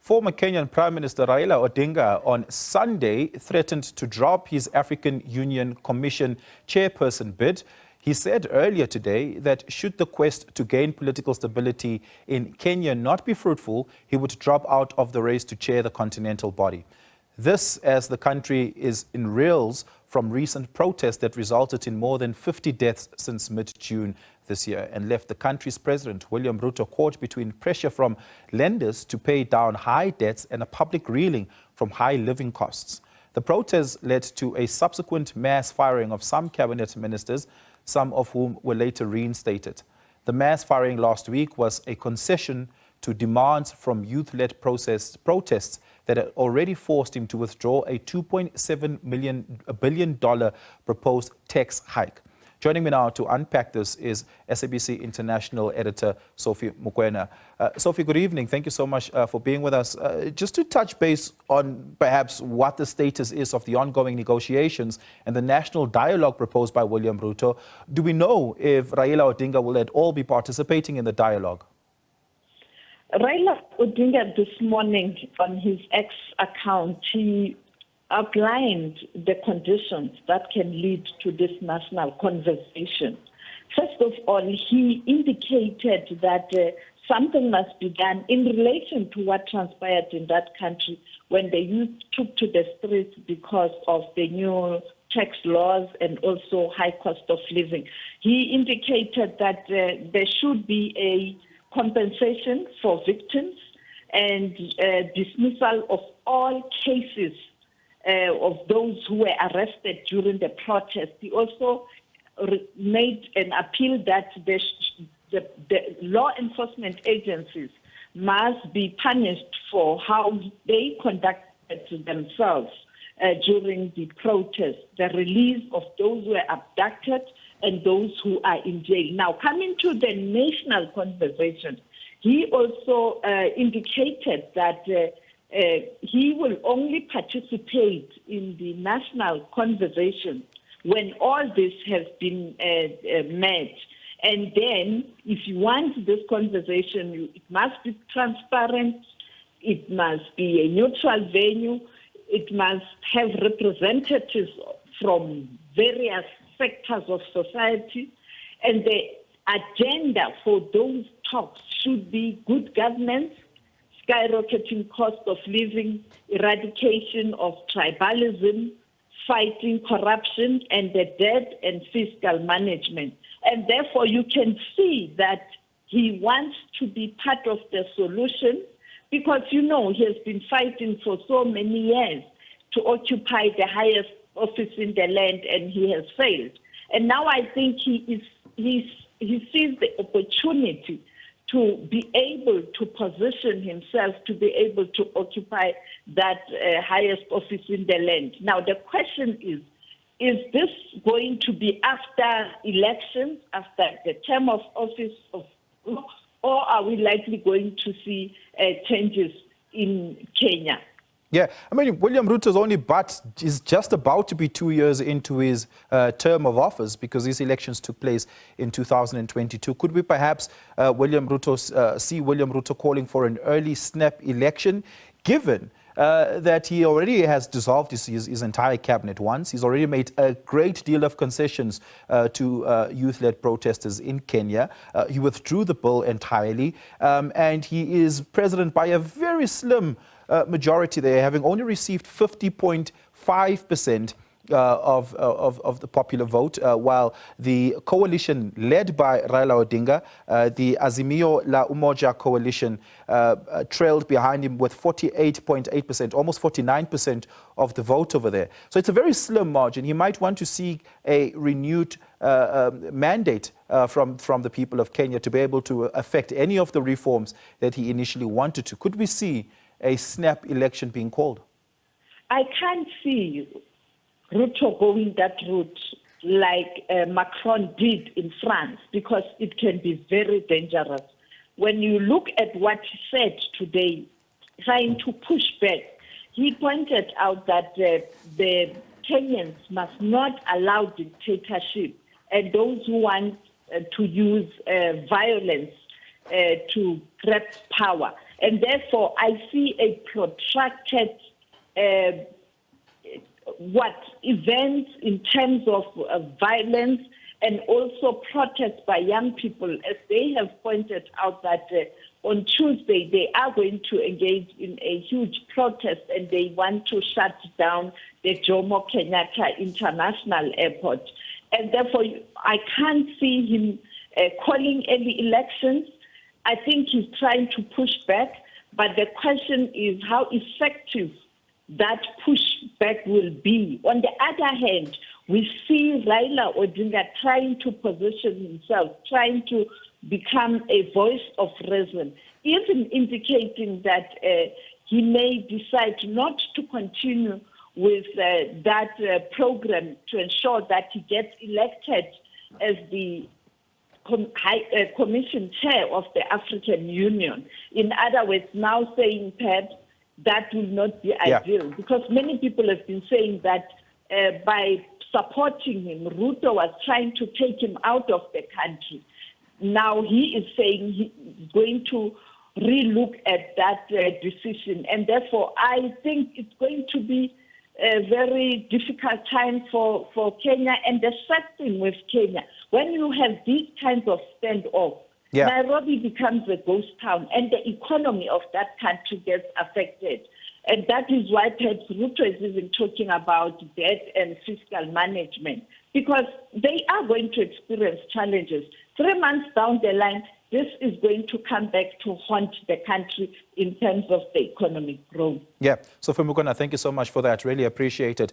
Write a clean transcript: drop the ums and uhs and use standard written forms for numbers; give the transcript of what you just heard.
Former Kenyan Prime Minister Raila Odinga on Sunday threatened to drop his African Union Commission chairperson bid. He said earlier today that should the quest to gain political stability in Kenya not be fruitful, he would drop out of the race to chair the continental body. This as the country is in reels from recent protests that resulted in more than 50 deaths since mid-June this year and left the country's President William Ruto caught between pressure from lenders to pay down high debts and a public reeling from high living costs. The protests led to a subsequent mass firing of some cabinet ministers, some of whom were later reinstated. The mass firing last week was a concession to demands from youth-led protests that had already forced him to withdraw a $2.7 billion proposed tax hike. Joining me now to unpack this is SABC International Editor Sophie Mokoena. Sophie, good evening. Thank you so much for being with us. Just to touch base on perhaps what the status is of the ongoing negotiations and the national dialogue proposed by William Ruto, do we know if Raila Odinga will at all be participating in the dialogue? Raila Odinga this morning on his X account, he outlined the conditions that can lead to this national conversation. First of all, he indicated that something must be done in relation to what transpired in that country when the youth took to the streets because of the new tax laws and also high cost of living. He indicated that there should be a compensation for victims and dismissal of all cases of those who were arrested during the protest. He also made an appeal that the law enforcement agencies must be punished for how they conducted themselves during the protest, the release of those who were abducted and those who are in jail. Now, coming to the national conversation, he also indicated that he will only participate in the national conversation when all this has been met. And then, if you want this conversation, it must be transparent, it must be a neutral venue, it must have representatives from various sectors of society, and the agenda for those talks should be good governance, skyrocketing cost of living, eradication of tribalism, fighting corruption, and the debt and fiscal management. And therefore, you can see that he wants to be part of the solution because, you know, he has been fighting for so many years to occupy the highest office in the land, and he has failed. And now I think he sees the opportunity to be able to position himself to be able to occupy that highest office in the land. Now, the question is this going to be after elections, after the term of office, or are we likely going to see changes in Kenya? Yeah, I mean, William Ruto is just about to be 2 years into his term of office because these elections took place in 2022. Could we perhaps see William Ruto calling for an early snap election, given that he already has dissolved his entire cabinet once? He's already made a great deal of concessions to youth-led protesters in Kenya. He withdrew the bill entirely, and he is president by a very slim majority there, having only received 50.5% of the popular vote, while the coalition led by Raila Odinga, the Azimio la Umoja coalition, trailed behind him with 48.8%, almost 49% of the vote over there. So it's a very slim margin. He might want to seek a renewed mandate from the people of Kenya to be able to affect any of the reforms that he initially wanted to. Could we see a snap election being called? I can't see Ruto going that route like Macron did in France, because it can be very dangerous. When you look at what he said today, trying to push back, he pointed out that the Kenyans must not allow dictatorship, and those who want to use violence to grab power. And therefore, I see a protracted events in terms of violence and also protests by young people, as they have pointed out that on Tuesday they are going to engage in a huge protest and they want to shut down the Jomo Kenyatta International Airport. And therefore, I can't see him calling any elections. I think he's trying to push back, but the question is how effective that pushback will be. On the other hand, we see Raila Odinga trying to position himself, trying to become a voice of reason, even indicating that he may decide not to continue with that program to ensure that he gets elected as the Commission Chair of the African Union. In other words, now saying perhaps that will not be ideal, because many people have been saying that by supporting him, Ruto was trying to take him out of the country. Now he is saying he's going to relook at that decision, and therefore I think it's going to be a very difficult time for Kenya. And the sad thing with Kenya, when you have these kinds of standoff, Nairobi becomes a ghost town and the economy of that country gets affected. And that is why perhaps Ruto is even talking about debt and fiscal management, because they are going to experience challenges. 3 months down the line, this is going to come back to haunt the country in terms of the economic growth. Yeah. So, Femukona, thank you so much for that. Really appreciate it.